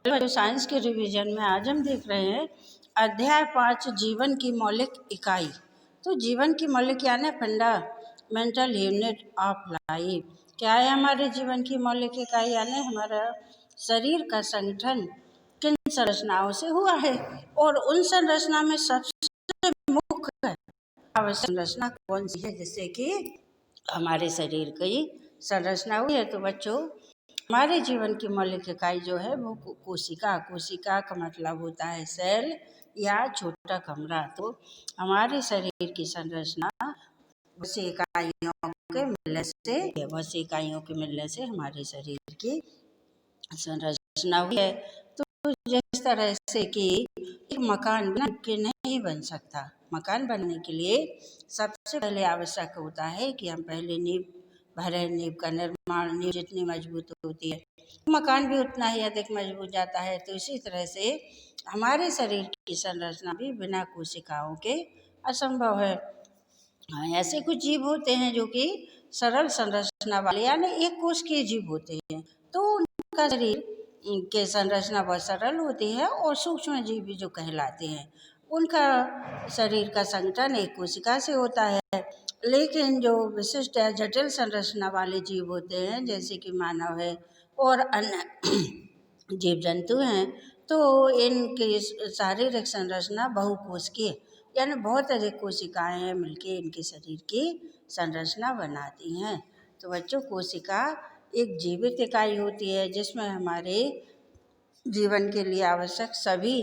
Hello science के revision में आज हम देख रहे हैं अध्याय 5 जीवन की मौलिक इकाई। तो जीवन की मौलिक यानी फंडामेंटल यूनिट ऑफ लाइफ क्या है? हमारे जीवन की मौलिक इकाई यानी हमारा शरीर का संगठन किन संरचनाओं से हुआ है और उन संरचना में सबसे मुख्य आवश्यक संरचना कौन सी है जिससे कि हमारे शरीर की संरचना हुई है। तो बच्चों, हमारे जीवन की मौलिक इकाई जो है वो कोशिका का मतलब होता है सेल या छोटा कमरा। तो हमारे शरीर की संरचना बहुत सी इकाइयों के मिलने से हमारे शरीर की संरचना हुई है। तो जिस तरह से कि एक मकान बिना के नहीं बन सकता, मकान बनने के लिए सबसे पहले आवश्यक होता है कि हम पहले नींव भरे। नींव का निर्माण, नींव जितनी मजबूत होती है मकान भी उतना ही अधिक मजबूत जाता है। तो इसी तरह से हमारे शरीर की संरचना भी बिना कोशिकाओं के असंभव है। हाँ, ऐसे कुछ जीव होते हैं जो कि सरल संरचना वाले यानी एक कोश के जीव होते हैं। तो उनका शरीर के संरचना बहुत सरल होती है और सूक्ष्म जीव भी जो कहलाते हैं उनका शरीर का संगठन एक कोशिका से होता है। लेकिन जो विशिष्ट या जटिल संरचना वाले जीव होते हैं जैसे कि मानव है और अन्य जीव जंतु हैं, तो इनकी शारीरिक संरचना बहुकोशिकीय यानी बहुत अधिक कोशिकाएं हैं मिलके इनके शरीर की संरचना बनाती हैं। तो बच्चों, कोशिका एक जीवित इकाई होती है जिसमें हमारे जीवन के लिए आवश्यक सभी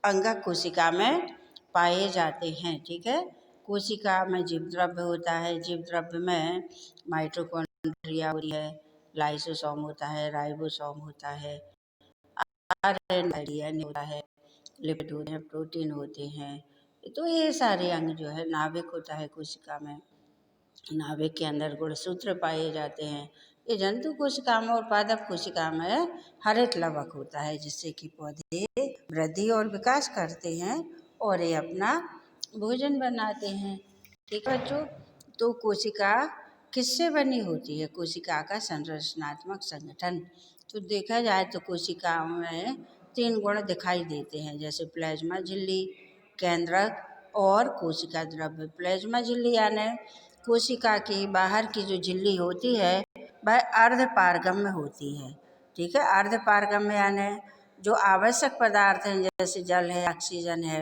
अंगक कोशिका में पाए जाते हैं। ठीक है, कोशिका में जीव द्रव्य होता है। जीव द्रव्य में माइटोकॉन्ड्रिया होती है, लाइसोसोम होता है, राइबोसोम होता है, आरएनए होता है, लिपिड होते हैं, प्रोटीन होते हैं। तो ये सारे अंग जो है, नाभिक होता है कोशिका में, नाभिक के अंदर गुणसूत्र पाए जाते हैं। ये जंतु कोशिका में और पादप कोशिका में हरित लवक होता है जिससे कि पौधे वृद्धि और विकास करते हैं और ये अपना भोजन बनाते हैं। ठीक है बच्चों, तो कोशिका किससे बनी होती है? कोशिका का संरचनात्मक संगठन। तो देखा जाए तो कोशिकाओं में 3 गुण दिखाई देते हैं जैसे प्लाज्मा झिल्ली, केंद्रक और कोशिका द्रव्य। प्लाज्मा झिल्ली यानी कोशिका की बाहर की जो झिल्ली होती है वह अर्धपारगम्य होती है। ठीक है, अर्धपारगम्य यानी जो आवश्यक पदार्थ हैं जैसे जल है, ऑक्सीजन है,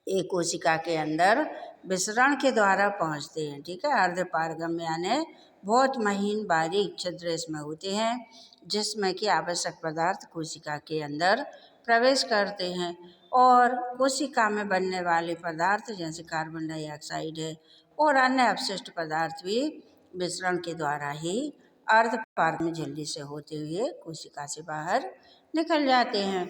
एक कोशिका के अंदर विसरण के द्वारा पहुंचते हैं। ठीक है, अर्धपारगम्य यानी बहुत महीन बारीक छिद्र इसमें होते हैं जिसमें कि आवश्यक पदार्थ कोशिका के अंदर प्रवेश करते हैं और कोशिका में बनने वाले पदार्थ जैसे कार्बन डाइऑक्साइड है और अन्य अपशिष्ट पदार्थ भी विसरण के द्वारा ही अर्धपारगम्य झिल्ली से होते हुए कोशिका से बाहर निकल जाते हैं।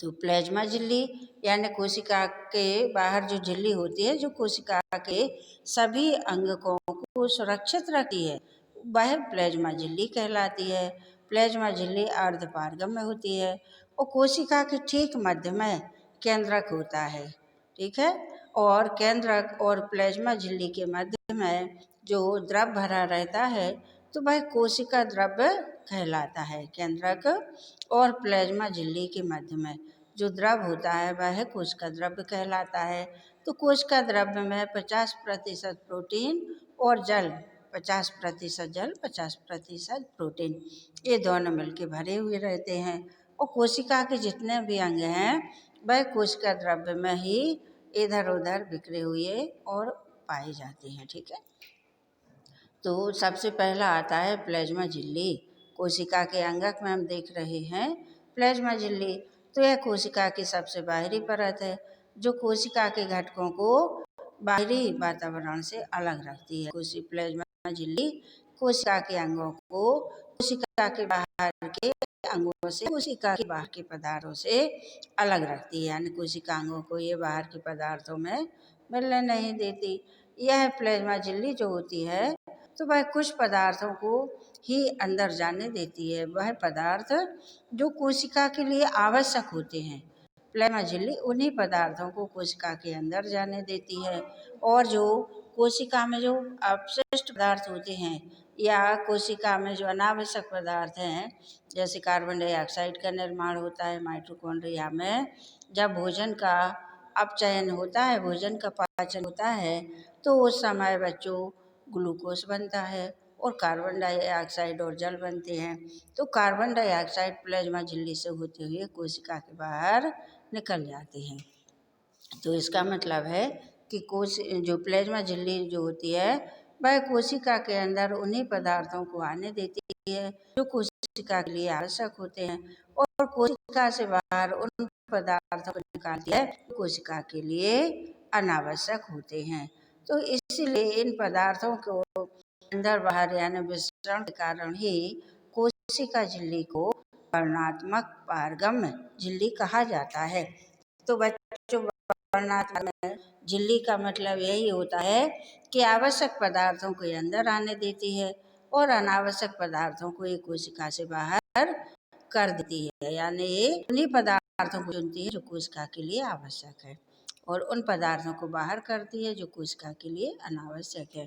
तो प्लाज्मा झिल्ली यानी कोशिका के बाहर जो झिल्ली होती है जो कोशिका के सभी अंगकों को सुरक्षित रखती है वह प्लाज्मा झिल्ली कहलाती है। प्लाज्मा झिल्ली अर्धपारगम्य होती है और कोशिका के ठीक मध्य में केंद्रक होता है। ठीक है, और केंद्रक और प्लाज्मा झिल्ली के मध्य में जो द्रव भरा रहता है तो वह कोशिका द्रव्य कहलाता है। केंद्रक और प्लाज्मा झिल्ली के मध्य में जो द्रव होता है वह कोशिका द्रव्य कहलाता है। तो कोशिका द्रव्य में 50% प्रोटीन और जल, 50% जल 50% प्रोटीन, ये दोनों मिलके भरे हुए रहते हैं और कोशिका के जितने भी अंग हैं वह कोशिका द्रव्य में ही इधर उधर बिखरे हुए और पाए जाते हैं। ठीक है, तो सबसे पहला आता है प्लाज्मा झिल्ली। कोशिका के अंगक में हम देख रहे हैं प्लाज्मा झिल्ली। तो यह कोशिका की सबसे बाहरी परत है जो कोशिका के घटकों को बाहरी वातावरण से अलग रखती है। प्लाज्मा झिल्ली कोशिका के अंगों को कोशिका के बाहर के अंगों से, कोशिका के बाहर के पदार्थों से अलग रखती है, यानी कोशिका अंगों को ये बाहर के पदार्थों में मिलने नहीं देती। यह प्लाज्मा झिल्ली जो होती है तो वह कुछ पदार्थों को ही अंदर जाने देती है, वह पदार्थ जो कोशिका के लिए आवश्यक होते हैं। प्लाज्मा झिल्ली उन्हीं पदार्थों को कोशिका के अंदर जाने देती है और जो कोशिका में जो अपशिष्ट पदार्थ होते हैं या कोशिका में जो अनावश्यक पदार्थ हैं, जैसे कार्बन डाइऑक्साइड का निर्माण होता है माइटोकॉन्ड्रिया में। जब भोजन का अपचयन होता है, भोजन का पाचन होता है, तो उस समय बच्चों ग्लूकोज बनता है और कार्बन डाइऑक्साइड और जल बनते हैं। तो कार्बन डाइऑक्साइड प्लाज्मा झिल्ली से होते हुए कोशिका के बाहर निकल जाते हैं। तो इसका मतलब है कि जो प्लाज्मा झिल्ली जो होती है, वह कोशिका के अंदर उन्हीं पदार्थों को आने देती है जो कोशिका के लिए आवश्यक होते हैं, और कोशिका से बाहर उन पदार्थों को निकालती है जो कोशिका के लिए अनावश्यक होते हैं। तो इसलिए इन पदार्थों को अंदर बाहर यानी विसरण के कारण ही कोशिका झिल्ली को वर्णात्मक पारगम्य झिल्ली कहा जाता है। तो बच्चों, वर्णात्मक झिल्ली का मतलब यही होता है कि आवश्यक पदार्थों को अंदर आने देती है और अनावश्यक पदार्थों को एक कोशिका से बाहर कर देती है, यानी उन्हीं पदार्थों को चुनती है जो कोशिका के लिए आवश्यक है और उन पदार्थों को बाहर करती है जो कोशिका के लिए अनावश्यक है।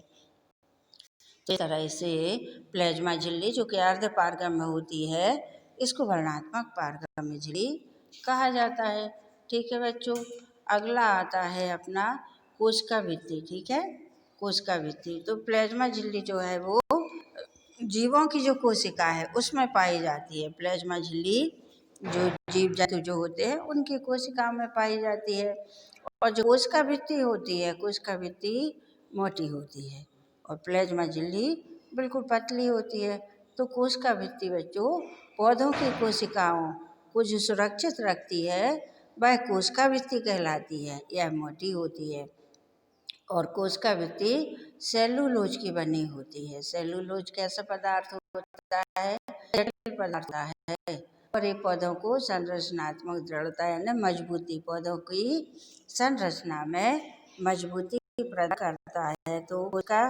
तो इस तरह से प्लाज्मा झिल्ली जो कि अर्ध पारगम्य होती है, इसको वर्णात्मक पारगम्य झिल्ली कहा जाता है। ठीक है बच्चों, अगला आता है अपना कोशिका भित्ति। ठीक है, कोशिका भित्ति। तो प्लाज्मा झिल्ली जो है वो जीवों की जो कोशिका है उसमें पाई जाती है। प्लाज्मा झिल्ली जो जीव जंतु जो होते हैं उनकी कोशिका में पाई जाती है। और जो कोशिका भित्ति होती है, कोशिका भित्ति मोटी होती है और प्लाज्मा झिल्ली बिल्कुल पतली होती है। तो कोशिका भित्ति बच्चों पौधों की कोशिकाओं को जो सुरक्षित रखती है वह कोशिका भित्ति कहलाती है, यह मोटी होती है। और कोशिका भित्ति सेलुलोज की बनी होती है। सेलुलोज कैसा पदार्थ होता है? जटिल पदार्थ है और ये पौधों को संरचनात्मक दृढ़ता यानी मजबूती, पौधों की संरचना में मजबूती प्रदान करता है। तो उसका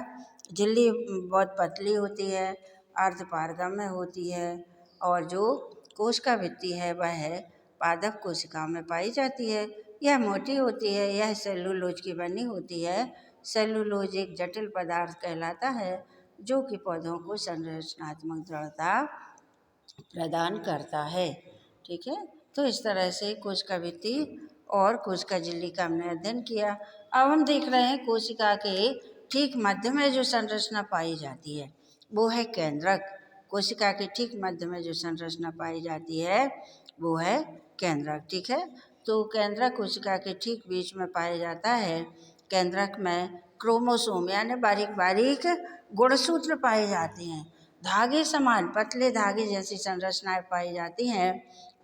झिल्ली बहुत पतली होती है, अर्धपारगम्य होती है और जो कोशिका भित्ति है वह पादप कोशिका में पाई जाती है। यह मोटी होती है, यह सेलुलोज की बनी होती है। सेलुलोज एक जटिल पदार्थ कहलाता है जो कि पौधों को संरचनात्मक दृढ़ता प्रदान करता है। ठीक है, तो इस तरह से कोशिका भित्ति और कोशिका झिल्ली का हमने अध्ययन किया। अब हम देख रहे हैं कोशिका के ठीक मध्य में जो संरचना पाई जाती है वो है केंद्रक। कोशिका के ठीक मध्य में जो संरचना पाई जाती है वो है केंद्रक। ठीक है, तो केंद्रक कोशिका के ठीक बीच में पाया जाता है। केंद्रक में क्रोमोसोम यानी बारीक बारीक गुणसूत्र पाए जाते हैं। धागे समान पतले धागे जैसी संरचनाएं पाई जाती हैं,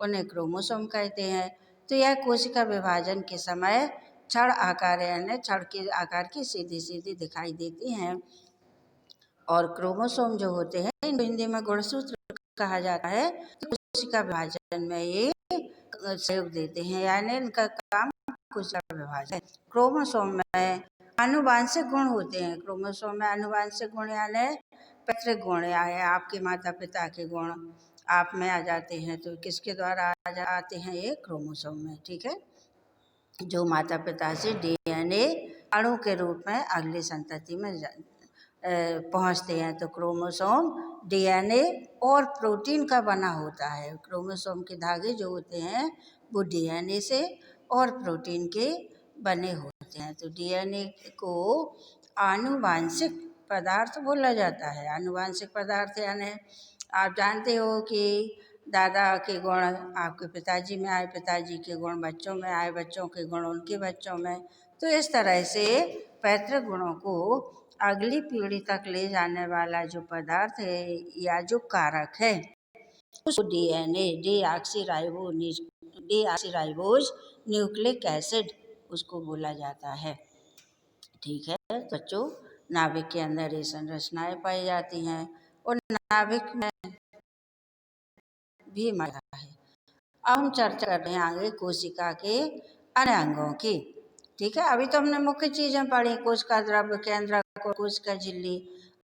उन्हें क्रोमोसोम कहते हैं। तो यह कोशिका विभाजन के समय छड़ आकार यानी छड़ के आकार की सीधी सीधी दिखाई देती हैं। और क्रोमोसोम जो होते हैं इनको हिंदी में गुणसूत्र कहा जाता है। तो कोशिका विभाजन में ये सहयोग देते हैं, यानी इनका काम कोशिका विभाजन। क्रोमोसोम में आनुवांशिक गुण होते हैं। क्रोमोसोम में आनुवांशिक गुण यानी पैतृक गुण, या आपके माता पिता के गुण आप में आ जाते हैं। तो किसके द्वारा आते हैं? ये क्रोमोसोम में। ठीक है, जो माता पिता से डीएनए अणु के रूप में अगली संतति में पहुंचते हैं। तो क्रोमोसोम डीएनए और प्रोटीन का बना होता है। क्रोमोसोम के धागे जो होते हैं वो डीएनए से और प्रोटीन के बने होते हैं। तो डीएनए को आनुवांशिक पदार्थ बोला जाता है। आनुवांशिक पदार्थ यानी आप जानते हो कि दादा के गुण आपके पिताजी में आए, पिताजी के गुण बच्चों में आए, बच्चों के गुण उनके बच्चों में। तो इस तरह से पैतृक गुणों को अगली पीढ़ी तक ले जाने वाला जो पदार्थ है या जो कारक है उसको डीएनए डीऑक्सीराइबोज न्यूक्लिक एसिड उसको बोला जाता है। ठीक है बच्चों, नाभिक के अंदर ये संरचनाएं पाई जाती हैं और नाभिक में भी माना है। अब हम चर्चा कर रहे हैं आगे कोशिका के अन्य अंगों की। ठीक है, अभी तो हमने मुख्य चीजें पढ़ी, कोशिका द्रव्य, केंद्रक और कोशिका झिल्ली।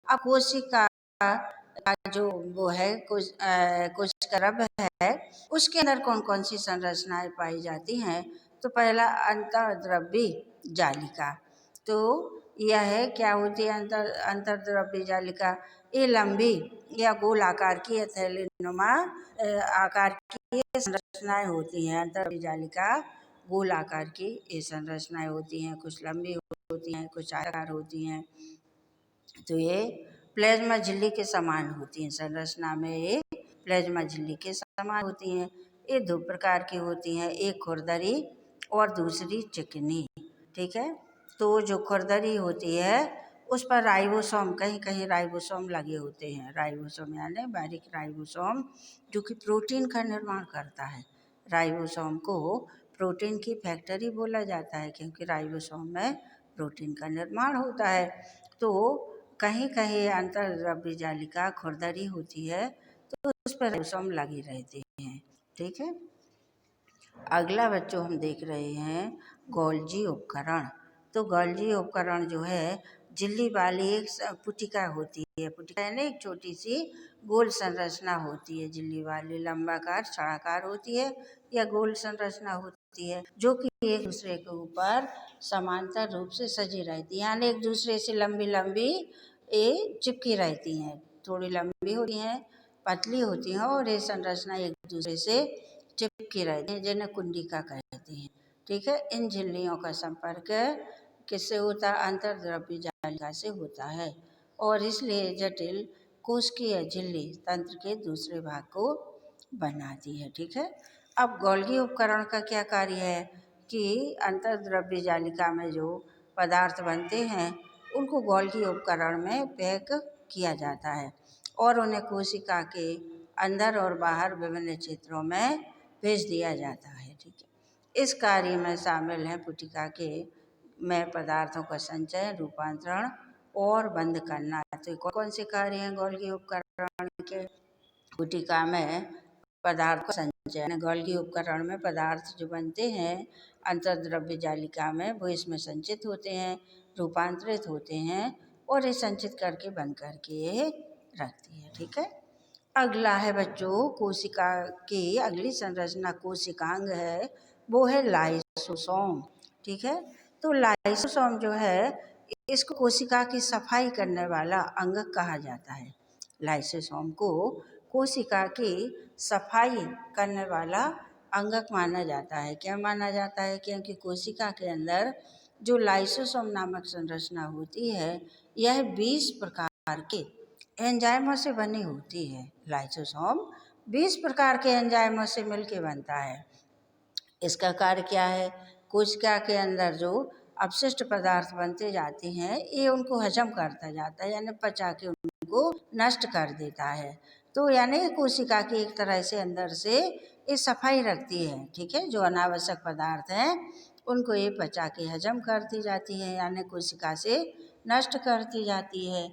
अब कोशिका का जो वो है कोशिका द्रव्य है उसके अंदर कौन कौन सी संरचनाएं पाई जाती हैं? तो पहला अंतर्द्रव्यी जालिका। तो यह है क्या होती है अंतर्द्रव्यी जालिका? ये लंबी या गोल आकार की या थैलीनुमा आकार की ये संरचनाएं होती हैं। अंतर्जालिका गोल आकार की ये संरचनाएं होती हैं, कुछ लंबी होती हैं, कुछ आकार होती हैं। तो ये प्लाज्मा झिल्ली के समान होती हैं, संरचना में ये प्लाज्मा झिल्ली के समान होती हैं। ये दो प्रकार की होती हैं, एक खुरदरी और दूसरी चिकनी। ठीक है, तो जो खुरदरी होती है उस पर राइबोसोम, कहीं कहीं राइबोसोम लगे होते हैं। राइबोसोम यानी बारीक राइबोसोम जो कि प्रोटीन का निर्माण करता है। राइबोसोम को प्रोटीन की फैक्ट्री बोला जाता है क्योंकि राइबोसोम में प्रोटीन का निर्माण होता है। तो कहीं कहीं अंतर्द्रव्य जालिका खुरदरी होती है तो उस पर राइबोसोम लगे रहते हैं। ठीक है, अगला बच्चों हम देख रहे हैं गोल्जी उपकरण। तो गोल्जी उपकरण जो है झिल्ली वाली एक पुटिका होती है। पुटिका यानी एक छोटी सी गोल संरचना होती है झिल्ली वाली, लंबाकार छड़ाकार होती है या गोल संरचना होती है जो कि एक दूसरे के ऊपर समांतर रूप से सजी रहती है, यानी एक दूसरे से लंबी लंबी ये चिपकी रहती हैं। थोड़ी लंबी होती हैं, पतली होती हैं और ये संरचना एक दूसरे से चिपकी रहती हैं, जिन्हें कुंडिका कहते हैं। ठीक है, इन झिल्लियों का संपर्क किससे होता है? अंतर्द्रव्य जालिका से होता है और इसलिए जटिल कोशिकीय झिल्ली तंत्र के दूसरे भाग को बनाती है। ठीक है, अब गोल्गी उपकरण का क्या कार्य है कि अंतर्द्रव्य जालिका में जो पदार्थ बनते हैं उनको गोल्गी उपकरण में पैक किया जाता है और उन्हें कोशिका के अंदर और बाहर विभिन्न क्षेत्रों में भेज दिया जाता है। ठीक है, इस कार्य में शामिल है पुटिका के में पदार्थों का संचय, रूपांतरण और बंद करना। तो कौन से कार्य हैं गोल्गी उपकरण के? पुटिका में पदार्थ का संचय, यानी गोल्गी उपकरण में पदार्थ जो बनते हैं अंतर्द्रव्य जालिका में वो इसमें संचित होते हैं, रूपांतरित होते हैं और ये संचित करके बंद करके ये रखती है। ठीक है, अगला है बच्चों कोशिका की अगली संरचना कोशिकांग है, वो है लाइसोसोम। ठीक है, तो लाइसोसोम जो है इसको कोशिका की सफाई करने वाला अंग कहा जाता है। लाइसोसोम को कोशिका की सफाई करने वाला अंगक माना जाता है। क्या माना जाता है? क्योंकि कोशिका के अंदर जो लाइसोसोम नामक संरचना होती है यह 20 प्रकार के एंजाइमों से बनी होती है। लाइसोसोम 20 प्रकार के एंजाइमों से मिलकर बनता है। इसका कार्य क्या है? कोशिका के अंदर जो अपशिष्ट पदार्थ बनते जाते हैं ये उनको हजम करता जाता है, यानी पचा के उनको नष्ट कर देता है। तो यानी कोशिका की एक तरह से अंदर से ये सफाई रखती है। ठीक है, जो अनावश्यक पदार्थ हैं उनको ये पचा के हजम करती जाती है, यानी कोशिका से नष्ट करती जाती है।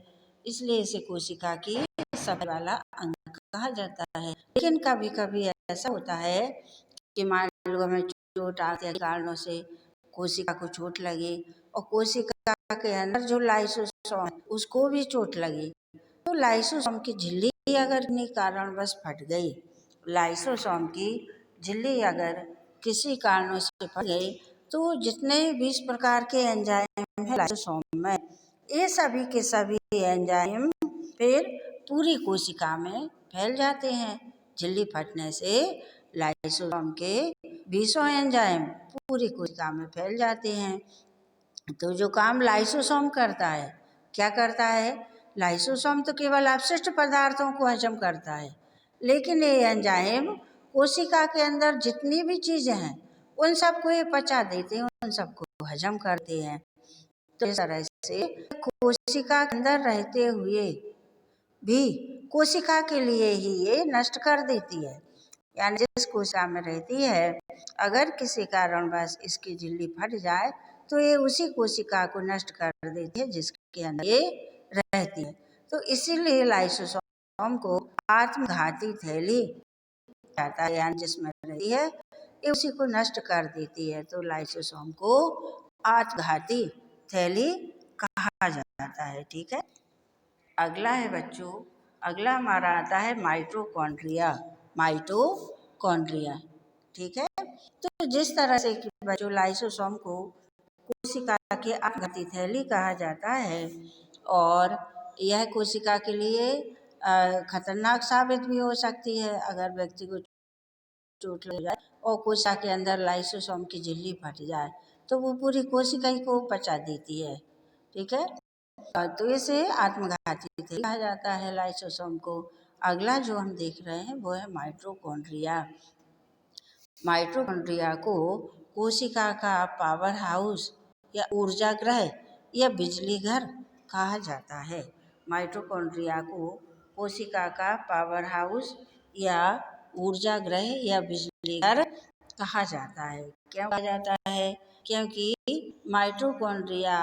इसलिए इसे कोशिका की सफाई वाला अंग कहा जाता है। लेकिन कभी कभी ऐसा होता है कि मान लो हमें चोट आते कारणों से कोशिका को चोट लगी और कोशिका के अंदर जो लाइसोसोम है उसको भी चोट लगी, तो लाइसोसोम की झिल्ली अगर किसी कारणवश फट गई, लाइसोसोम की झिल्ली अगर किसी कारणों से फट गई तो जितने 20 प्रकार के एंजाइम हैं लाइसोसोम में ये सभी के सभी एंजाइम फिर पूरी कोशिका में फैल जाते हैं। झिल्ली फटने से लाइसोसोम के 20 एंजाइम पूरी कोशिका में फैल जाते हैं। तो जो काम लाइसोसोम करता है, क्या करता है? लाइसोसोम तो केवल अपशिष्ट पदार्थों को हजम करता है, लेकिन ये एंजाइम कोशिका के अंदर जितनी भी चीज़ें हैं उन सबको ये पचा देते हैं, उन सबको हजम करते हैं। तो इस तरह से कोशिका के अंदर रहते हुए भी कोशिका के लिए ही ये नष्ट कर देती है। यानी जिस कोशिका में रहती है अगर किसी कारणवश इसकी झिल्ली फट जाए तो ये उसी कोशिका को नष्ट कर देती है जिसके अंदर ये रहती है। तो इसीलिए लाइसोसोम को आत्मघाती थैली जाता है, यानी जिसमें रहती है ये उसी को नष्ट कर देती है। तो लाइसोसोम को आत्मघाती थैली कहा जाता है। ठीक है, अगला है बच्चों, अगला हमारा आता है माइटोकॉन्ड्रिया। माइटोकॉन्ड्रिया, ठीक है, तो जिस तरह से कि बच्चों लाइसोसोम को कोशिका की आत्मघाती थैली कहा जाता है और यह कोशिका के लिए खतरनाक साबित भी हो सकती है। अगर व्यक्ति को चोट लग जाए और कोशिका के अंदर लाइसोसोम की झिल्ली फट जाए तो वो पूरी कोशिका ही को पचा देती है। ठीक है, तो इसे आत्मघाती कहा जाता है लाइसोसोम को। अगला जो हम देख रहे हैं वो है माइटोकॉन्ड्रिया। माइटोकॉन्ड्रिया को कोशिका का पावर हाउस या ऊर्जा ग्रह या बिजली घर कहा जाता है। माइटोकॉन्ड्रिया को कोशिका का पावर हाउस या ऊर्जा ग्रह या बिजली घर कहा जाता है। क्यों कहा जाता है? क्योंकि माइटोकॉन्ड्रिया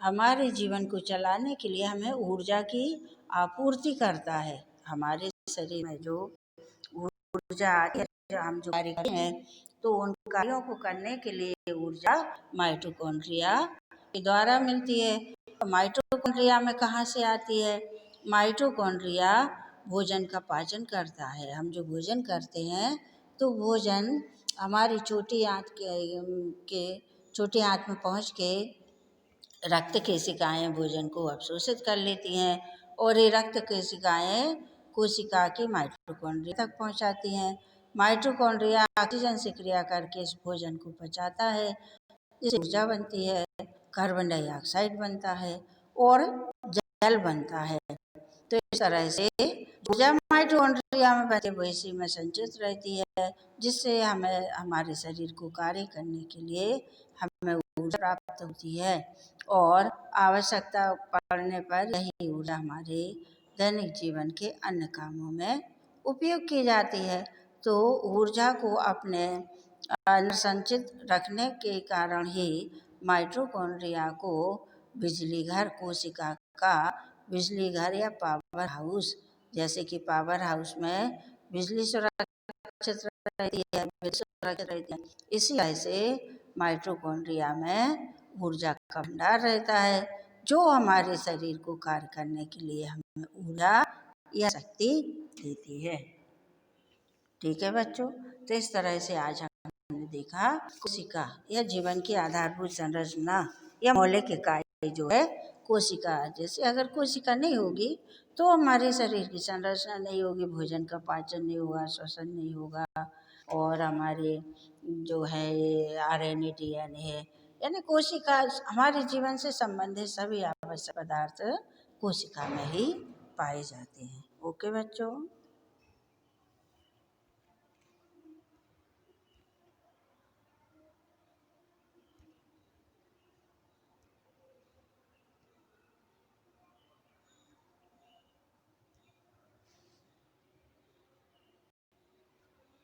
हमारे जीवन को चलाने के लिए हमें ऊर्जा की आपूर्ति करता है। हमारे शरीर में जो ऊर्जा आती है, जो हम जो कार्य करते हैं तो उन कार्यों को करने के लिए ऊर्जा माइटोकॉन्ड्रिया के द्वारा मिलती है। तो माइटोकॉन्ड्रिया में कहाँ से आती है? माइटोकॉन्ड्रिया भोजन का पाचन करता है। हम जो भोजन करते हैं तो भोजन हमारी छोटी आंत में पहुँच के रक्त केशिकाएं भोजन को अवशोषित कर लेती हैं और ये रक्त केशिकाएं कोशिका के माइटोकॉन्ड्रिया तक पहुंचाती हैं। माइटोकॉन्ड्रिया ऑक्सीजन से क्रिया करके इस भोजन को पचाता है, जिससे ऊर्जा बनती है, कार्बन डाइऑक्साइड बनता है और जल बनता है। तो इस तरह से ऊर्जा माइटोकॉन्ड्रिया में बनती है, वो इसी में संचित रहती है, जिससे हमें हमारे शरीर को कार्य करने के लिए हमें ऊर्जा प्राप्त होती है और आवश्यकता पड़ने पर यही ऊर्जा हमारे दैनिक जीवन के अन्य कामों में उपयोग की जाती है। तो ऊर्जा को अपने अंदर संचित रखने के कारण ही माइटोकॉन्ड्रिया को बिजली घर, कोशिका का बिजली घर या पावर हाउस, जैसे कि पावर हाउस में बिजली सुरक्षित रहती है, बिजली सुरक्षित रहती है, इसी तरह से माइटोकॉन्ड्रिया में ऊर्जा का भंडार रहता है, जो हमारे शरीर को कार्य करने के लिए हमें ऊर्जा या शक्ति देती है। ठीक है बच्चों, तो इस तरह से आज हमने देखा कोशिका या जीवन की आधारभूत संरचना या मौलिक इकाई जो है कोशिका। जैसे अगर कोशिका नहीं होगी तो हमारे शरीर की संरचना नहीं होगी, भोजन का पाचन नहीं होगा, श्वसन नहीं होगा और हमारे जो है RNA DNA है, यानी कोशिका हमारे जीवन से संबंधित सभी आवश्यक पदार्थ कोशिका में ही पाए जाते हैं। ओके बच्चों।